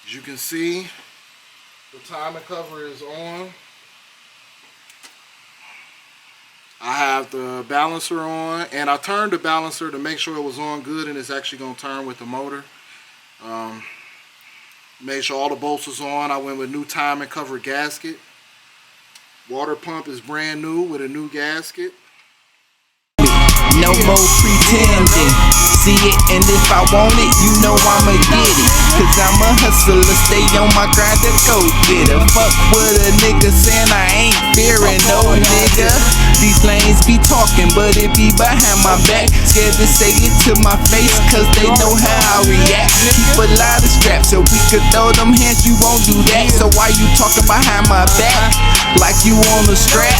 As you can see, the timing cover is on. I have the balancer on, and I turned the balancer to make sure it was on good, and it's actually going to turn with the motor. Made sure all the bolts was on. I went with new timing cover gasket. Water pump is brand new with a new gasket. No more pretending. See it, and if I want it, you know I'ma get it. Cause I'm a hustler, stay on my grind to go get it. Fuck with a nigga saying I ain't fearing no nigga. These lanes be talking, but it be behind my back. Scared to say it to my face, cause they know how I react. Keep a lot of straps so we could throw them hands, you won't do that. So why you talking behind my back? Like you on a strap?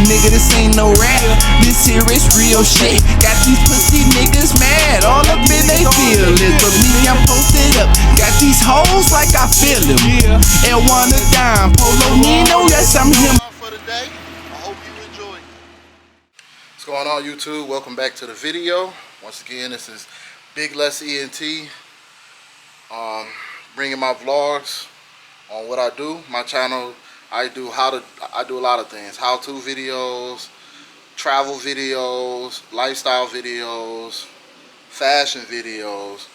Nigga, this ain't no rap. This here is real shit. Got these pussy niggas mad, all up in they feelings. But me, I'm posted up. Got these hoes like I feel them. And wanna dime, Polo Nino, yes, I'm him. For the day, I hope you enjoyed. What's going on, YouTube? Welcome back to the video. Once again, this is Big Less ENT. Bringing my vlogs on what I do. My channel, I do a lot of things. How-to videos, travel videos, lifestyle videos, fashion videos,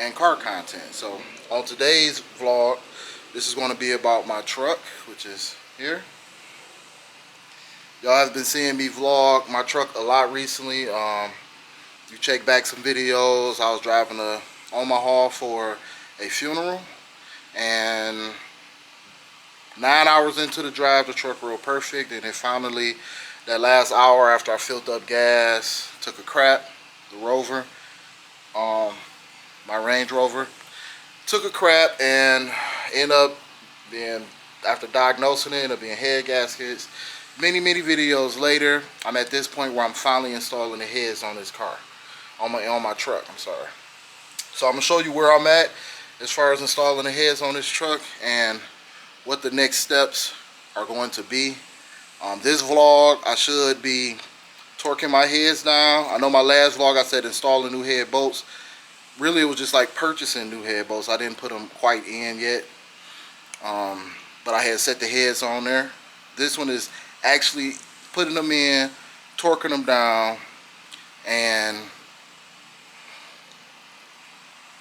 and car content. So on today's vlog, this is going to be about my truck, which is here. Y'all have been seeing me vlog my truck a lot recently. You check back some videos. I was driving a Omaha for a funeral, and 9 hours into the drive, the truck rode perfect. And then finally, that last hour after I filled up gas, took a crap, the Rover, my Range Rover, took a crap and ended up being, after diagnosing it, ended up being head gaskets. Many videos later, I'm at this point where I'm finally installing the heads on this car, on my truck, I'm sorry. So I'm gonna show you where I'm at as far as installing the heads on this truck and what the next steps are going to be. This vlog, I should be torquing my heads down. I know my last vlog I said installing new head bolts. Really, it was just like purchasing new head bolts. I didn't put them quite in yet, but I had set the heads on there. This one is actually putting them in, torquing them down, and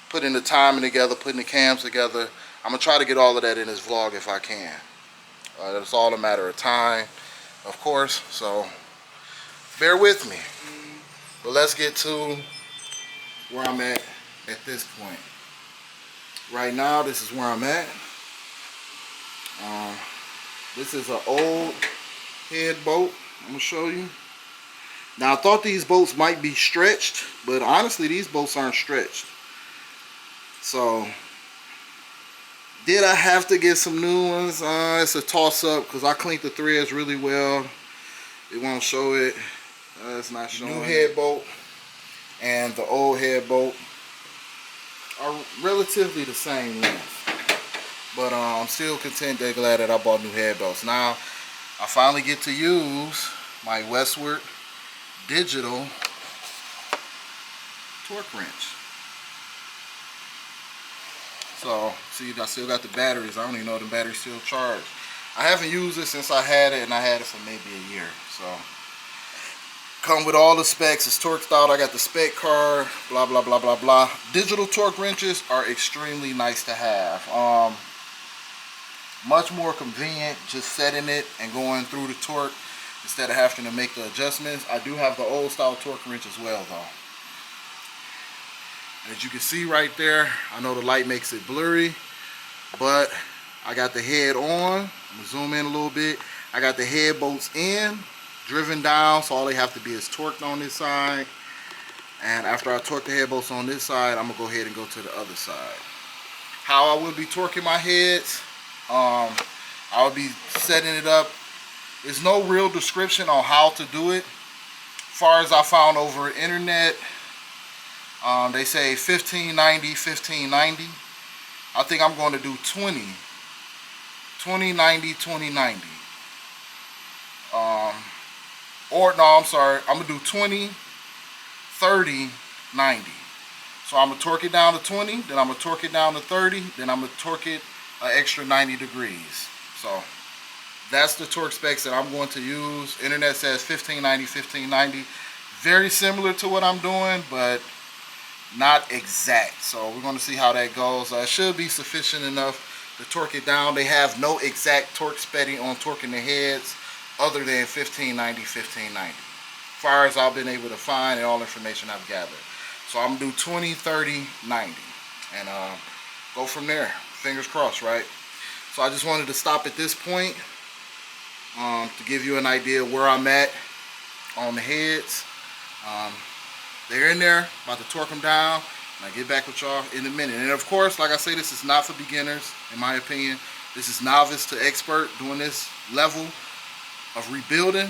putting the timing together, putting the cams together. I'm going to try to get all of that in this vlog if I can. It's all a matter of time, of course, so bear with me. But let's get to where I'm at this point. Right now, this is where I'm at. This is an old head bolt. I'm going to show you. Now, I thought these bolts might be stretched, but honestly, these bolts aren't stretched. So, did I have to get some new ones? It's a toss-up because I cleaned the threads really well. It won't show it. It's not showing. New head bolt and the old head bolt are relatively the same length. But I'm still content and glad that I bought new head bolts. Now, I finally get to use my Westward digital torque wrench. So, see, I still got the batteries. I don't even know if the battery's still charged. I haven't used it since I had it, and I had it for maybe a year. So, come with all the specs. It's torqued out. I got the spec card, blah, blah, blah, blah, blah. Digital torque wrenches are extremely nice to have. Much more convenient just setting it and going through the torque instead of having to make the adjustments. I do have the old style torque wrench as well, though. As you can see right there, I know the light makes it blurry, but I got the head on. I'm gonna zoom in a little bit. I got the head bolts in, driven down, so all they have to be is torqued on this side. And after I torque the head bolts on this side, I'm gonna go ahead and go to the other side. How I will be torquing my heads, I will be setting it up. There's no real description on how to do it. As far as I found over the internet, they say 1590, 1590. I think I'm going to do 2090, 2090. Or no, I'm sorry. I'm going to do 20, 30, 90. So I'm gonna torque it down to 20, then I'm gonna torque it down to 30, then I'm gonna torque it an extra 90 degrees. So that's the torque specs that I'm going to use. Internet says 1590, 1590. Very similar to what I'm doing, but not exact. So we're going to see how that goes. It should be sufficient enough to torque it down. They have no exact torque speccing on torquing the heads other than 1590, 1590. As far as I've been able to find and all information I've gathered. So I'm going to do 20, 30, 90. And go from there. Fingers crossed, right? So I just wanted to stop at this point to give you an idea of where I'm at on the heads. They're in there, about to torque them down, and I'll get back with y'all in a minute. And of course, like I say, this is not for beginners, in my opinion. This is novice to expert doing this level of rebuilding.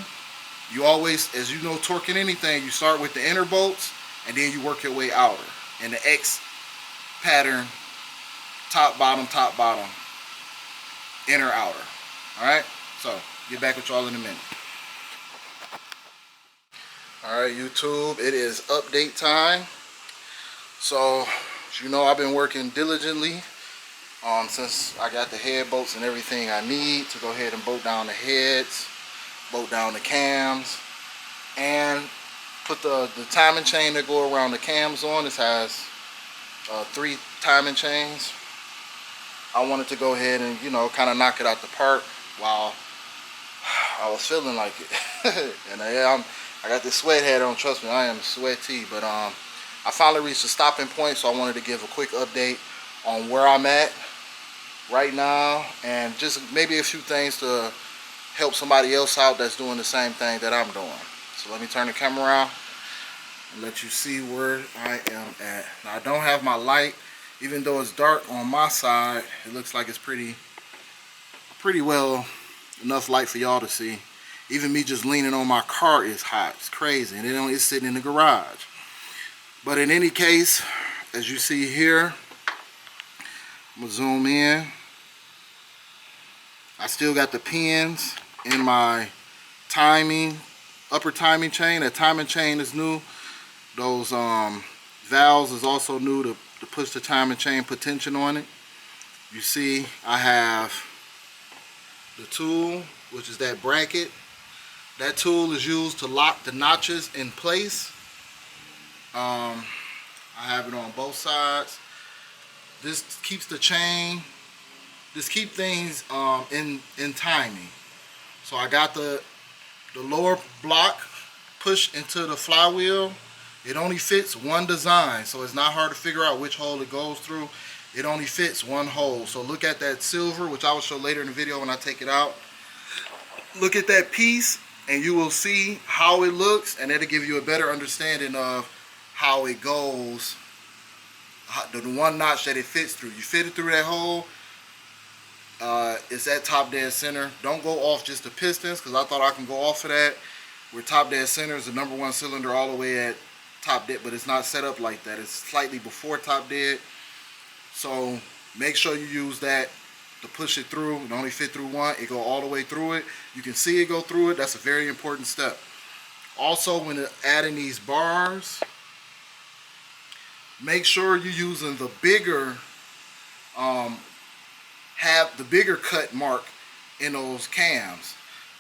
You always, as you know, torquing anything, you start with the inner bolts, and then you work your way outer. In the X pattern, top, bottom, inner, outer. Alright? So, get back with y'all in a minute. Alright, YouTube, it is update time. So, as you know, I've been working diligently since I got the head bolts and everything I need to go ahead and bolt down the heads, bolt down the cams, and put the timing chain that go around the cams on. This has 3 timing chains. I wanted to go ahead and, you know, kind of knock it out the park while I was feeling like it. And I got this sweat hat on, trust me, I am sweaty, but I finally reached a stopping point, so I wanted to give a quick update on where I'm at right now, and just maybe a few things to help somebody else out that's doing the same thing that I'm doing. So let me turn the camera around and let you see where I am at. Now, I don't have my light, even though it's dark on my side, it looks like it's pretty well enough light for y'all to see. Even me just leaning on my car is hot. It's crazy. And it's sitting in the garage. But in any case, as you see here, I'm going to zoom in. I still got the pins in my upper timing chain. That timing chain is new. Those valves is also new to push the timing chain, put tension on it. You see, I have the tool, which is that bracket. That tool is used to lock the notches in place. I have it on both sides. This keeps the chain, keep things in timing. So I got the lower block pushed into the flywheel. It only fits one design, so it's not hard to figure out which hole it goes through. It only fits one hole. So look at that silver, which I will show later in the video when I take it out. Look at that piece, and you will see how it looks, and it'll give you a better understanding of how it goes, the one notch that it fits through. You fit it through that hole, it's at top dead center. Don't go off just the pistons, because I thought I can go off of that. Where top dead center is the #1 cylinder all the way at top dead, but it's not set up like that. It's slightly before top dead. So make sure you use that to push it through. It only fit through one. It go all the way through it. You can see it go through it. That's a very important step. Also, when adding these bars, make sure you're using the bigger, have the bigger cut mark in those cams,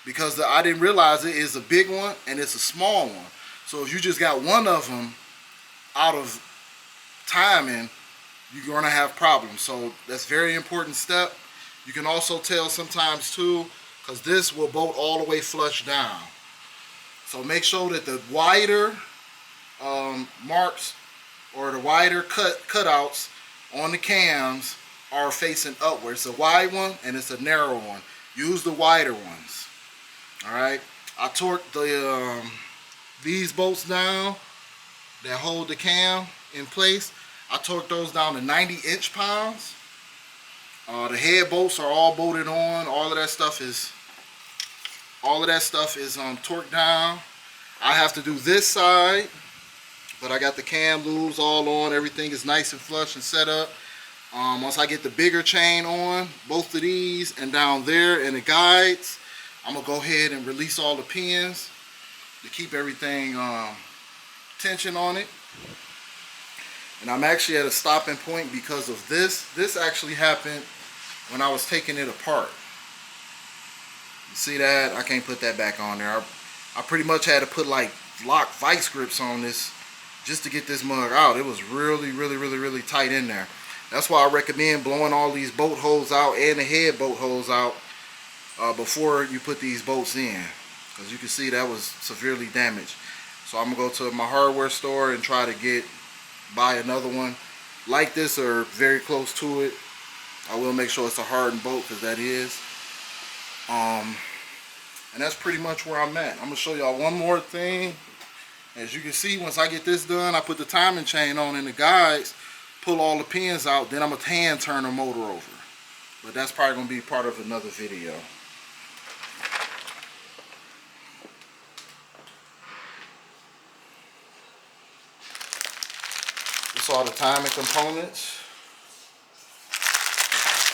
because I didn't realize it is a big one and it's a small one. So if you just got one of them out of timing, you're gonna have problems. So that's a very important step. You can also tell sometimes too, because this will bolt all the way flush down. So make sure that the wider marks or the wider cutouts on the cams are facing upwards. It's a wide one and it's a narrow one. Use the wider ones. Alright. I torqued these bolts down that hold the cam in place. I torqued those down to 90 inch-pounds. The head bolts are all bolted on. All of that stuff is torqued down. I have to do this side, but I got the cam loops all on. Everything is nice and flush and set up. Once I get the bigger chain on, both of these and down there and the guides, I'm gonna go ahead and release all the pins to keep everything tension on it. And I'm actually at a stopping point because of this. This actually happened when I was taking it apart. You see that? I can't put that back on there. I pretty much had to put like lock vice grips on this just to get this mug out. It was really tight in there. That's why I recommend blowing all these bolt holes out and the head bolt holes out before you put these bolts in. As you can see, that was severely damaged. So I'm gonna go to my hardware store and try to buy another one like this or very close to it. I will make sure it's a hardened bolt, because that is. And that's pretty much where I'm at. I'm gonna show y'all one more thing. As you can see, once I get this done, I put the timing chain on and the guides, pull all the pins out, then I'm gonna hand turn the motor over. But that's probably gonna be part of another video. This all the timing components,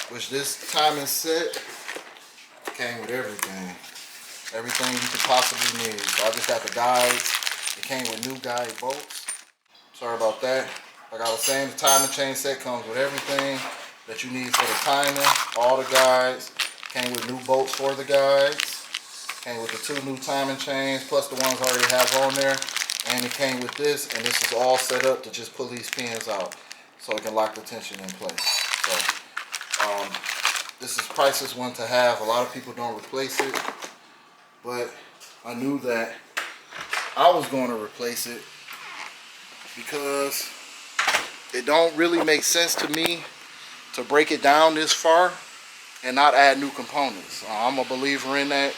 which this timing set came with everything. Everything you could possibly need. So I just got the guides. It came with new guide bolts. Sorry about that. Like I was saying, the timing chain set comes with everything that you need for the timing. All the guides. Came with new bolts for the guides. Came with the 2 new timing chains, plus the ones I already have on there. And it came with this, and this is all set up to just pull these pins out so it can lock the tension in place. So this is priceless one to have. A lot of people don't replace it, but I knew that I was going to replace it because it don't really make sense to me to break it down this far and not add new components. I'm a believer in that,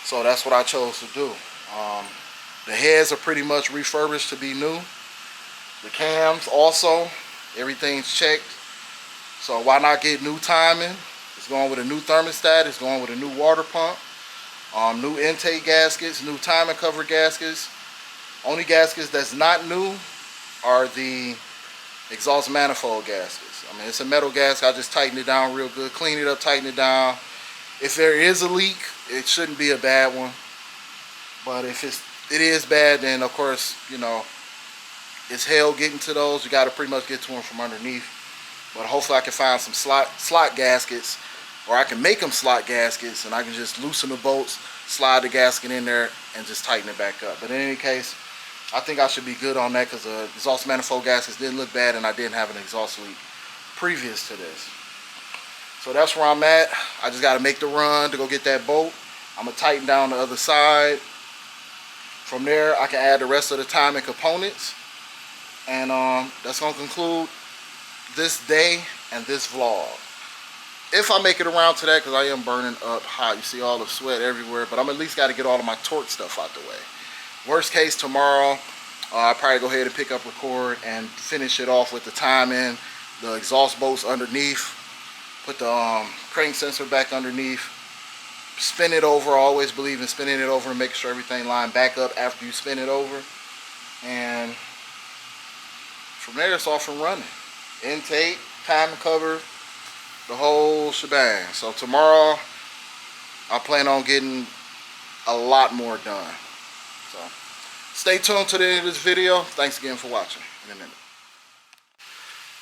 so that's what I chose to do. The heads are pretty much refurbished to be new. The cams also, everything's checked. So why not get new timing? It's going with a new thermostat. It's going with a new water pump. New intake gaskets, new timing cover gaskets. Only gaskets that's not new are the exhaust manifold gaskets. I mean, it's a metal gasket. I just tighten it down real good, clean it up, tighten it down. If there is a leak, it shouldn't be a bad one. But if it is bad, then of course, you know, it's hell getting to those. You got to pretty much get to them from underneath. But hopefully I can find some slot gaskets, or I can make them slot gaskets, and I can just loosen the bolts, slide the gasket in there, and just tighten it back up. But in any case, I think I should be good on that, because the exhaust manifold gaskets didn't look bad, and I didn't have an exhaust leak previous to this. So that's where I'm at. I just got to make the run to go get that bolt. I'm going to tighten down the other side. From there, I can add the rest of the timing components. And that's going to conclude this day and this vlog. If I make it around to that, because I am burning up hot. You see all the sweat everywhere, but I'm at least got to get all of my torque stuff out the way. Worst case, tomorrow, I'll probably go ahead and pick up, record, and finish it off with the timing, the exhaust bolts underneath, put the crank sensor back underneath, spin it over. I always believe in spinning it over and making sure everything lined back up after you spin it over. And from there, it's off and running. Intake, timing cover, the whole shebang. So tomorrow, I plan on getting a lot more done. So stay tuned to the end of this video. Thanks again for watching. In a minute.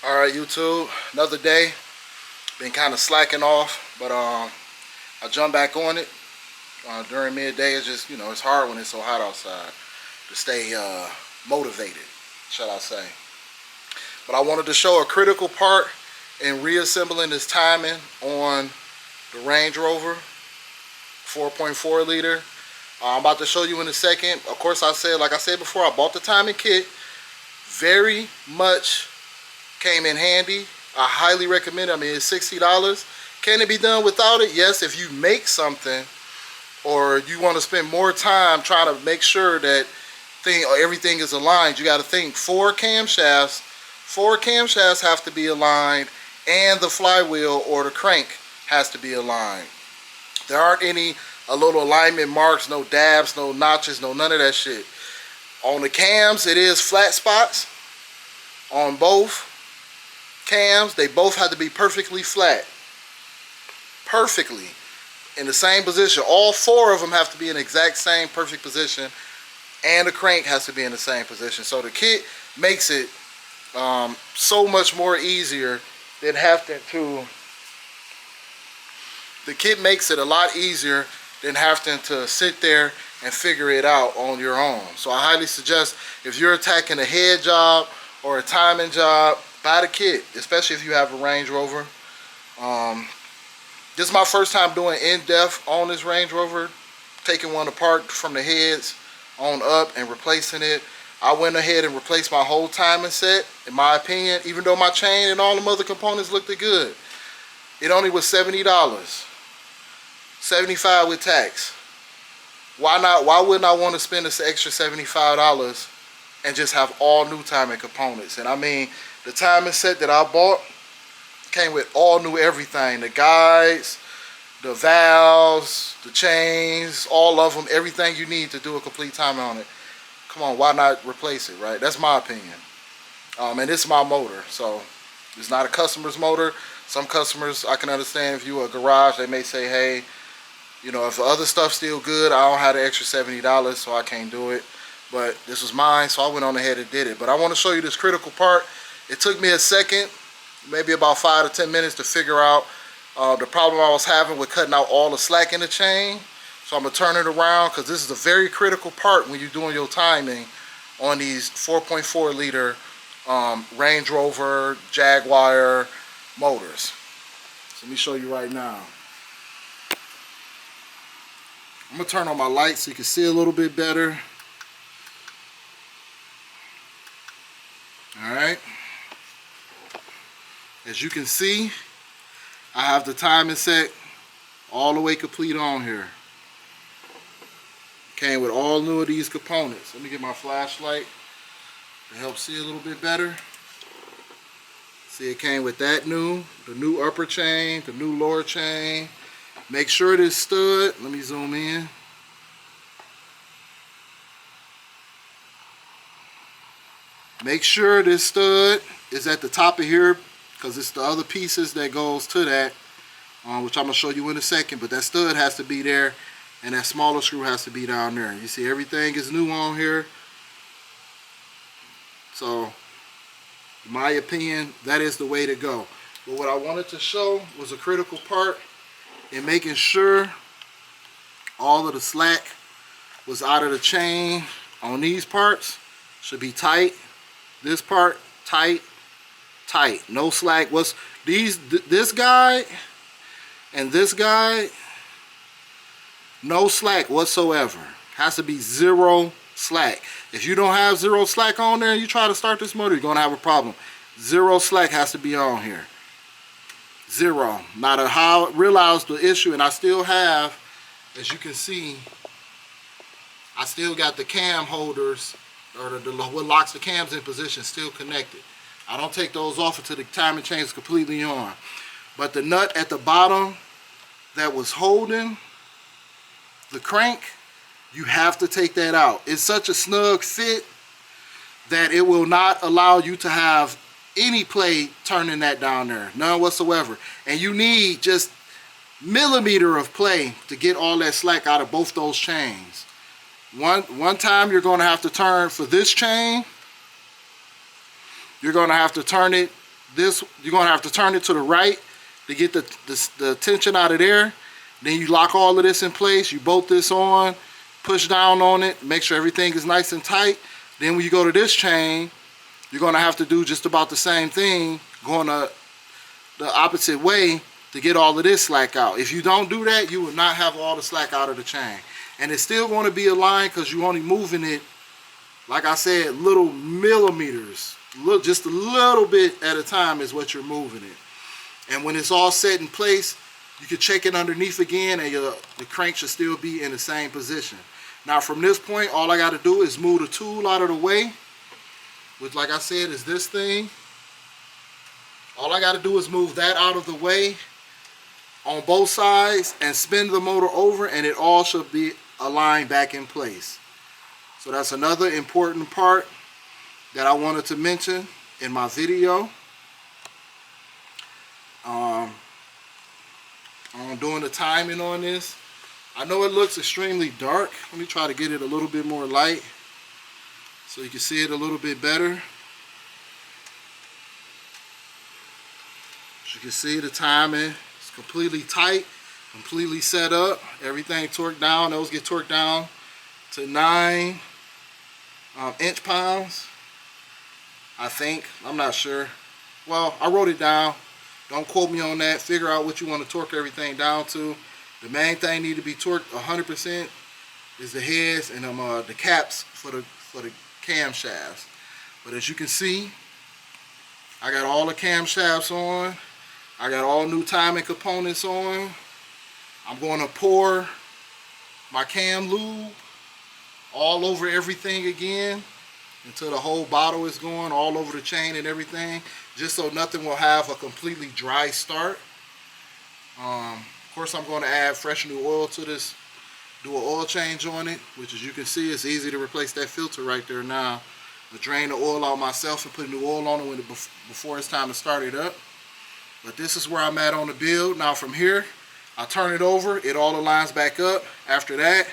Alright, YouTube, another day. Been kind of slacking off, but I jumped back on it during midday. It's just, you know, it's hard when it's so hot outside to stay motivated, shall I say. But I wanted to show a critical part in reassembling this timing on the Range Rover 4.4 liter. I'm about to show you in a second. Of course, like I said before, I bought the timing kit. Very much came in handy. I highly recommend it. I mean, it's $60. Can it be done without it? Yes, if you make something or you want to spend more time trying to make sure that everything is aligned, you got to think 4 camshafts. 4 camshafts have to be aligned, and the flywheel or the crank has to be aligned. There aren't any little alignment marks, no dabs, no notches, no none of that shit. On the cams, it is flat spots. On both cams, they both have to be perfectly flat. Perfectly. In the same position. All 4 of them have to be in the exact same perfect position. And the crank has to be in the same position. So the kit makes it so much more easier than having to. The kit makes it a lot easier than having to sit there and figure it out on your own. So I highly suggest, if you're attacking a head job or a timing job, buy the kit, especially if you have a Range Rover. This is my first time doing in-depth on this Range Rover, taking one apart from the heads on up and replacing it. I went ahead and replaced my whole timing set. In my opinion, even though my chain and all them other components looked good, it only was $70. $75 with tax. Why not? Why wouldn't I want to spend this extra $75 and just have all new timing components? And I mean, the timing set that I bought came with all new everything. The guides, the valves, the chains, all of them, everything you need to do a complete timing on it. Come on, why not replace it, right? That's my opinion. And this is my motor, so it's not a customer's motor. Some customers, I can understand, if you're a garage, they may say, hey, you know, if the other stuff's still good, I don't have the extra $70, so I can't do it. But this was mine, so I went on ahead and did it. But I want to show you this critical part. It took me a second, maybe about 5 to 10 minutes to figure out the problem I was having with cutting out all the slack in the chain. So I'm going to turn it around, because this is a very critical part when you're doing your timing on these 4.4 liter Range Rover, Jaguar motors. So let me show you right now. I'm going to turn on my lights so you can see a little bit better. Alright. As you can see, I have the timing set all the way complete on here. Came with all new of these components. Let me get my flashlight to help see a little bit better. See, it came with that the new upper chain, the new lower chain. Make sure this stud, let me zoom in. Make sure this stud is at the top of here, because it's the other pieces that goes to that, which I'm going to show you in a second. But that stud has to be there, and that smaller screw has to be down there. You see, everything is new on here. So, in my opinion, that is the way to go. But what I wanted to show was a critical part in making sure all of the slack was out of the chain on these parts. Should be tight. This part, tight, tight. No slack. This guy and this guy, no slack whatsoever. Has to be zero slack. If you don't have zero slack on there and you try to start this motor, you're going to have a problem. Zero slack has to be on here. Zero. Now to how I realized the issue, and I still have, as you can see, I still got the cam holders, or what locks the cams in position, still connected. I don't take those off until the timing chain is completely on. But the nut at the bottom that was holding the crank, you have to take that out. It's such a snug fit that it will not allow you to have any play turning that down there, none whatsoever. And you need just millimeter of play to get all that slack out of both those chains. One time you're going to have to turn for this chain. You're going to have to turn it you're going to have to turn it to the right to get the tension out of there. Then you lock all of this in place. You bolt this on, push down on it, make sure everything is nice and tight. Then when you go to this chain, you're going to have to do just about the same thing, going the opposite way to get all of this slack out. If you don't do that, you will not have all the slack out of the chain. And it's still going to be aligned because you're only moving it, like I said, little millimeters. Just a little bit at a time is what you're moving it. And when it's all set in place, you can check it underneath again, and the crank should still be in the same position. Now from this point, all I got to do is move the tool out of the way, which, like I said, is this thing. All I got to do is move that out of the way on both sides and spin the motor over, and it all should be aligned back in place. So that's another important part that I wanted to mention in my video. I'm doing the timing on this. I know it looks extremely dark. Let me try to get it a little bit more light so you can see it a little bit better. you can see, the timing is completely tight, completely set up. Everything torqued down. Those get torqued down to 9 inch-pounds, I think. I'm not sure. Well, I wrote it down. Don't quote me on that. Figure out what you want to torque everything down to. The main thing need to be torqued 100% is the heads and the caps for the camshafts. But as you can see, I got all the camshafts on. I got all new timing components on. I'm going to pour my cam lube all over everything again until the whole bottle is going all over the chain and everything, just so nothing will have a completely dry start. Of course, I'm going to add fresh new oil to this, do an oil change on it, which as you can see, it's easy to replace that filter right there now. I drain the oil out myself and put new oil on it before it's time to start it up. But this is where I'm at on the build. Now from here, I turn it over, it all aligns back up. After that,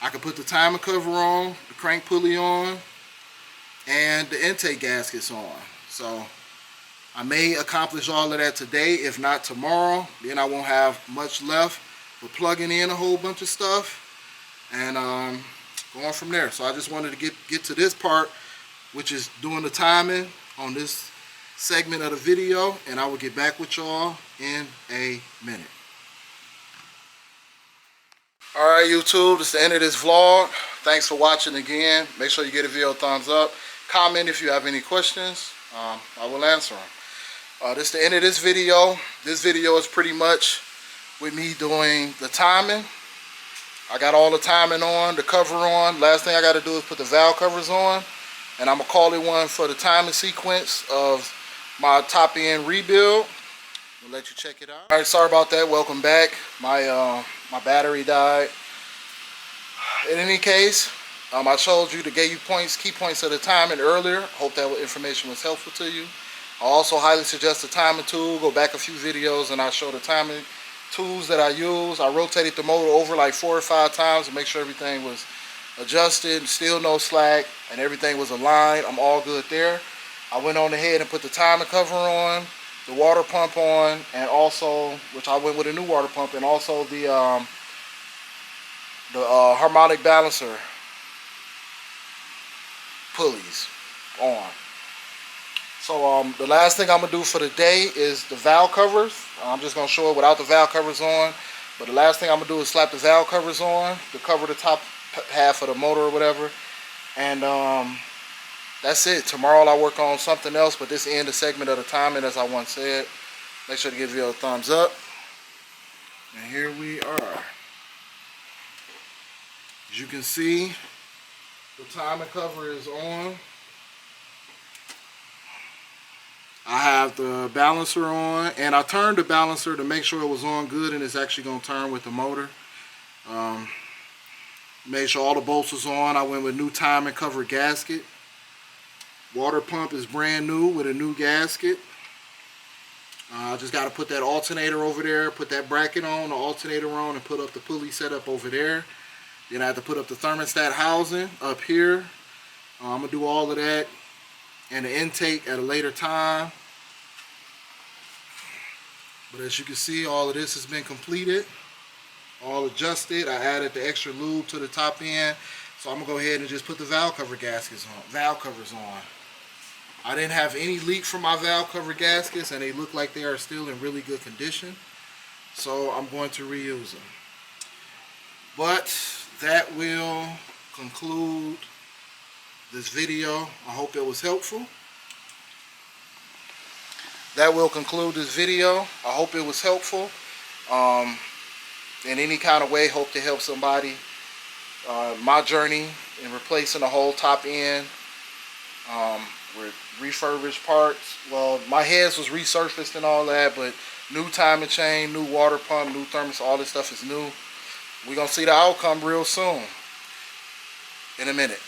I can put the timing cover on, the crank pulley on, and the intake gaskets on. So I may accomplish all of that today, if not tomorrow. Then I won't have much left but plugging in a whole bunch of stuff and going from there. So I just wanted to get to this part, which is doing the timing on this segment of the video, and I will get back with y'all in a minute. Alright YouTube, this is the end of this vlog. Thanks for watching again. Make sure you give the video a thumbs up. Comment if you have any questions. I will answer them. This is the end of this video. This video is pretty much with me doing the timing. I got all the timing on, the cover on. Last thing I got to do is put the valve covers on. And I'm going to call it one for the timing sequence of my top end rebuild. I'll let you check it out. Alright, sorry about that. Welcome back. My battery died. In any case, I showed you the key points of the timing earlier. Hope that information was helpful to you. I also highly suggest the timing tool. Go back a few videos and I show the timing tools that I use. I rotated the motor over like 4 or 5 times to make sure everything was adjusted, still no slack, and everything was aligned. I'm all good there. I went on ahead and put the timing cover on, the water pump on, and also, which I went with a new water pump, and also the harmonic balancer pulleys on. So the last thing I'm going to do for the day is the valve covers. I'm just going to show it without the valve covers on. But the last thing I'm going to do is slap the valve covers on to cover the top half of the motor or whatever. And that's it. Tomorrow I'll work on something else, but this ends the segment of the timing, as I once said. Make sure to give the video a thumbs up. And here we are. As you can see, the timing cover is on. I have the balancer on, and I turned the balancer to make sure it was on good, and it's actually going to turn with the motor. Made sure all the bolts was on. I went with new timing cover gasket. Water pump is brand new with a new gasket. I just got to put that alternator over there, put that bracket on, the alternator on, and put up the pulley setup over there. Then I have to put up the thermostat housing up here. I'm going to do all of that and the intake at a later time. But as you can see, all of this has been completed, all adjusted. I added the extra lube to the top end, so I'm gonna go ahead and just put the valve covers on. I didn't have any leak from my valve cover gaskets, and they look like they are still in really good condition, so I'm going to reuse them. But that will conclude this video. I hope it was helpful. That will conclude this video. I hope it was helpful. In any kind of way, hope to help somebody. My journey in replacing the whole top end with refurbished parts. Well, my heads was resurfaced and all that, but new timing chain, new water pump, new thermos, all this stuff is new. We're going to see the outcome real soon. In a minute.